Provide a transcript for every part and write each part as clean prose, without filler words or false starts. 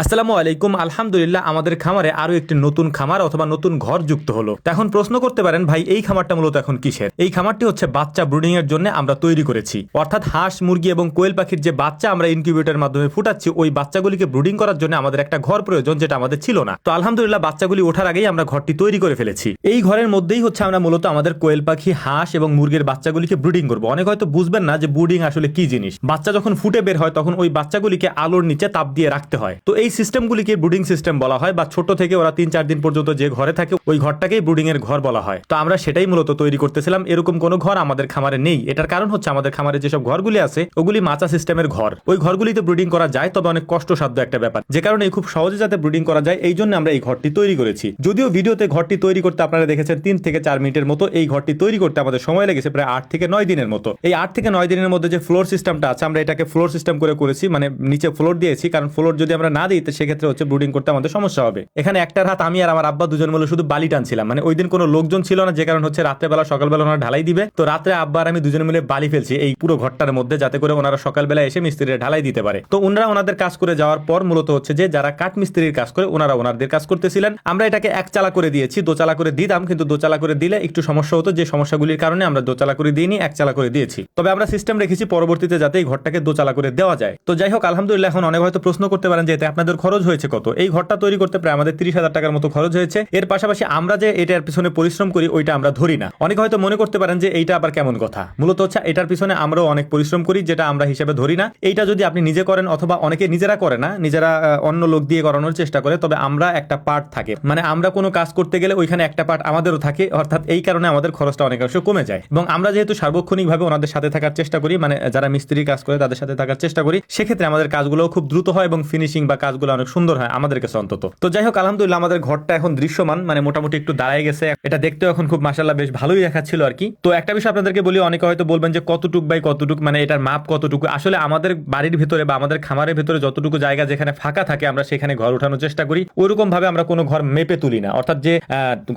আসসালামু আলাইকুম। আলহামদুলিল্লাহ, আমাদের খামারে আরো একটি নতুন খামার অথবা নতুন ঘর যুক্ত হলো। তো এখন প্রশ্ন করতে পারেন, ভাই এই খামারটা মূলত এখন কিসের? এই খামারটি হচ্ছে বাচ্চা ব্রুডিং এর জন্য আমরা তৈরি করেছি। অর্থাৎ হাঁস, মুরগি এবং কোয়েল পাখির যে বাচ্চা আমরা ইনকিউবেটরের মাধ্যমে ফুটাচ্ছি, ওই বাচ্চাগুলিকে ব্রুডিং করার জন্য আমাদের একটা ঘর প্রয়োজন, যেটা আমাদের ছিল না। তো আলহামদুলিল্লাহ, বাচ্চাগুলি ওঠার আগেই আমরা ঘরটি তৈরি করে ফেলেছি। এই ঘরের মধ্যেই হচ্ছে আমরা মূলত আমাদের কোয়েল পাখি, হাঁস এবং মুরগির বাচ্চাগুলিকে ব্রুডিং করবো। অনেক হয়তো বুঝবেন না যে ব্রুডিং আসলে কি জিনিস। বাচ্চা যখন ফুটে বের হয় তখন ওই বাচ্চাগুলিকে আলোর নিচে তাপ দিয়ে রাখতে হয়। তো এই সিস্টেমগুলিকে ব্রুডিং সিস্টেম বলা হয়, বা ছোট থেকে ওরা 3-4 দিন পর্যন্ত যে ঘরে থাকে ওই ঘরটাকেই ব্রুডিং এর ঘর বলা হয়। তো আমরা সেটাই মূলত তৈরি করতেছিলাম। এরকম কোনো ঘর আমাদের খামারে নেই। এটার কারণ হচ্ছে আমাদের খামারে যেসব ঘরগুলি আছে ওগুলি মাচা সিস্টেমের ঘর। ওই ঘরগুলিতে ব্রুডিং করা যায়, তবে অনেক কষ্টসাধ্য একটা ব্যাপার, যে কারণে খুব সহজে যাতে ব্রুডিং করা যায় এই জন্য আমরা এই ঘরটি তৈরি করেছি। যদিও ভিডিওতে ঘরটি তৈরি করতে আপনারা দেখেছেন 3 থেকে 4 মিনিটের মতো, এই ঘরটি তৈরি করতে আমাদের সময় লেগেছে প্রায় 8 থেকে 9 দিনের মতো। এই 8 থেকে 9 দিনের মধ্যে যে ফ্লোর সিস্টেমটা আছে, আমরা এটাকে ফ্লোর সিস্টেম করে করেছি, মানে নিচে ফ্লোর দিয়েছি। কারণ ফ্লোর যদি আমরা না দিই, সেক্ষেত্রে হচ্ছে ব্রুডিং করতে আমাদের সমস্যা হবে। এখানে একটা রাত আমি আর আমার আব্বা দুজন মিলে শুধু বালি টানছিলাম। মানে ওই দিন কোনো লোকজন ছিল না, যে কারণ হচ্ছে রাত্রেবেলা সকালবেলা ওনারা ঢালাই দিবে। তো রাত্রে আব্বা আর আমি দুজন মিলে বালি ফেলছি এই পুরো ঘরটার মধ্যে, যাতে করে ওনারা সকালবেলা এসে মিস্ত্রিরা ঢালাই দিতে পারে। তো ওনারা ওনাদের কাজ করে যাওয়ার পর মূলত হচ্ছে যে যারা কাঠ মিস্ত্রির কাজ করে ওনারা ওনাদের কাজ করতেছিলেন। আমরা এটাকে একচালা করে দিয়েছি। দোচালা করে দিতাম, কিন্তু দোচালা করে দিলে একটু সমস্যা হতো, যে সমস্যাগুলির কারণে আমরা দোচালা করে দিইনি, একচালা করে দিয়েছি। তবে আমরা সিস্টেম রেখেছি পরবর্তীতে যাতে এই ঘরটাকে দোচালা করে দেওয়া যায়। তো যাই হোক, আলহামদুলিল্লাহ, এখন অনেক হয়তো প্রশ্ন করতে পারেন যে এতে আপনাদের খরচ হয়েছে কত। এই ঘরটা তৈরি করতে প্রায় আমাদের 30,000 টাকার মতো খরচ হয়েছে। এর পাশাপাশি আমরা যে এটার পিছনে পরিশ্রম করি ওইটা আমরা ধরি না। অনেকে হয়তো মনে করতে পারেন যে এইটা আবার কেমন কথা। মূলত হচ্ছে এটার পিছনে আমরাও অনেক পরিশ্রম করি, যেটা আমরা হিসেবে ধরি না। এইটা যদি আপনি নিজে করেন, অথবা অনেকে নিজেরা করে না, নিজেরা অন্য লোক দিয়ে করানোর চেষ্টা করে, তবে আমরা একটা পার্ট থাকে, মানে আমরা কোনো কাজ করতে গেলে ওইখানে একটা পার্ট আমাদেরও থাকে। অর্থাৎ এই কারণে আমাদের খরচটা অনেকাংশ কমে যায়। এবং আমরা যেহেতু সার্বক্ষণিকভাবে ওনাদের সাথে থাকার চেষ্টা করি, মানে যারা মিস্ত্রি কাজ করে তাদের সাথে থাকার চেষ্টা করি, সেক্ষেত্রে আমাদের কাজগুলো খুব দ্রুত হয় এবং ফিনিশিং বা কাজগুলো অনেক সুন্দর হয় আমাদের কাছে অন্তত। তো যাই হোক, আলহামদুলিল্লাহ, আমাদের ঘরটা এখন দৃশ্যমান, মানে মোটামুটি একটু দাঁড়ায় গেছে। এটা দেখতেও এখন খুব মাশাআল্লাহ বেশ ভালোই দেখাচ্ছিল আর কি। তো একটা বিষয় আপনাদেরকে বলি, অনেকে হয়তো বলবেন যে কতটুক বাই কতটুক, মানে এটার মাপ কতটুকু। আসলে আমাদের বাড়ির ভিতরে বা আমাদের খামারের ভিতরে যতটুকু জায়গা যেখানে ফাঁকা থাকে, আমরা সেখানে ঘর উঠানোর চেষ্টা করি। ওইরকম ভাবে আমরা কোনো ঘর মেপে তুলি না, অর্থাৎ যে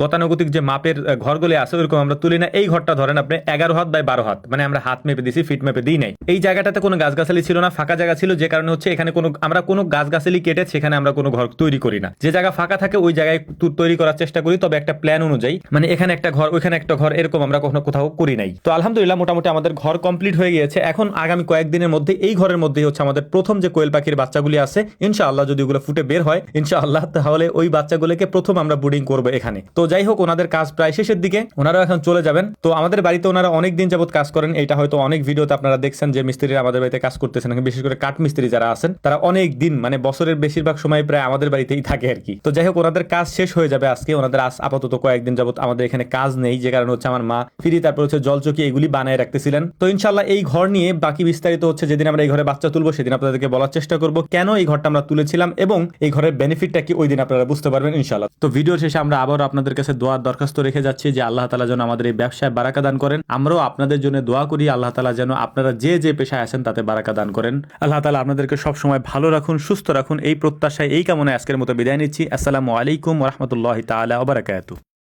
গতানুগতিক যে মাপের ঘরগুলি আছে ওইরকম আমরা তুলি না। এই ঘরটা ধরেন আপনি 11 হাত বাই 12 হাত, মানে আমরা হাত মেপে দিছি, ফিট মেপে দিই নাই। এই জায়গাটাতে কোনো গাছগাছালি ছিল না, ফাঁকা জায়গা ছিল, যে কারণে হচ্ছে এখানে আমরা কোনো গাছগাছালি কেটে সেখানে আমরা কোনো ঘর তৈরি করি না। যে জায়গা ফাঁকা থাকে ওই জায়গায় তৈরি করার চেষ্টা করি, তবে একটা প্ল্যান অনুযায়ী, মানে এখানে একটা ঘর ওইখানে একটা ঘর, এরকম আমরা কখনো কোথাও করি নাই। তো আলহামদুলিল্লাহ, মোটামুটি আমাদের ঘর কমপ্লিট হয়ে গিয়েছে। এখন আগামী কয়েকদিনের মধ্যে এই ঘরের মধ্যেই হচ্ছে আমাদের প্রথম যে কোয়েল পাখির বাচ্চাগুলি আছে, ইনশাআল্লাহ যদি ওগুলো ফুটে বের হয় ইনশাআল্লাহ, তাহলে ওই বাচ্চাগুলোকে প্রথম আমরা ব্রুডিং করবো এখানে। তো যাই হোক, ওনাদের কাজ প্রায় শেষের দিকে, ওনারাও এখন চলে যাবেন। তো আমাদের বাড়িতে ওনারা অনেক দিন যাবত কাজ করেন। এটা হয়তো অনেক ভিডিওতে আপনারা দেখছেন যে মিস্ত্রিরা আমাদের বাড়িতে কাজ করতেছেন, বিশেষ করে কাঠ মিস্ত্রি যারা আছেন তারা অনেক দিন, মানে বছরের বেশিরভাগ সময় প্রায় আমাদের বাড়িতেই থাকে আর কি। তো যাই হোক, ওনাদের কাজ শেষ হয়ে যাবে আজকে। ওনাদের আপাতত কয়েকদিন যাবত আমাদের এখানে কাজ নেই, যে কারণে হচ্ছে আমার মা ফ্রি, তারপর হচ্ছে জলচকি এগুলি বানায় রাখতেছিলেন। তো ইনশাআল্লাহ এই ঘর নিয়ে বাকি বিস্তারিত হচ্ছে যেদিন আমরা এই ঘরে বাচ্চা তুলবো সেদিন আপনাদেরকে বলার চেষ্টা করব কেন এই ঘরটা আমরা তুলেছিলাম এবং এই ঘরের বেনিফিটটা কি, ওই দিন আপনারা বুঝতে পারবেন ইনশাআল্লাহ। তো ভিডিওর শেষে আমরা আবারও আপনাদের কাছে দোয়ার দরখাস্ত রেখে যাচ্ছি যে আল্লাহ তাআলা যেন আমাদের এই ব্যবসায় বারাকা দান করেন। আমরাও আপনাদের জন্য দোয়া করি, আল্লাহ তাআলা যেন আপনারা যে যে পেশায় আছেন তাতে বারাকা দান করেন। আল্লাহ তাআলা আপনাদেরকে সব সময় ভালো রাখুন, সুস্থ রাখুন, এই প্রত্যাশায় এই কামনায় আজকের মতো বিদায় নিচ্ছি। আসসালামু আলাইকুম ওয়া রাহমাতুল্লাহি তাআলা ওয়া বারাকাতুহু।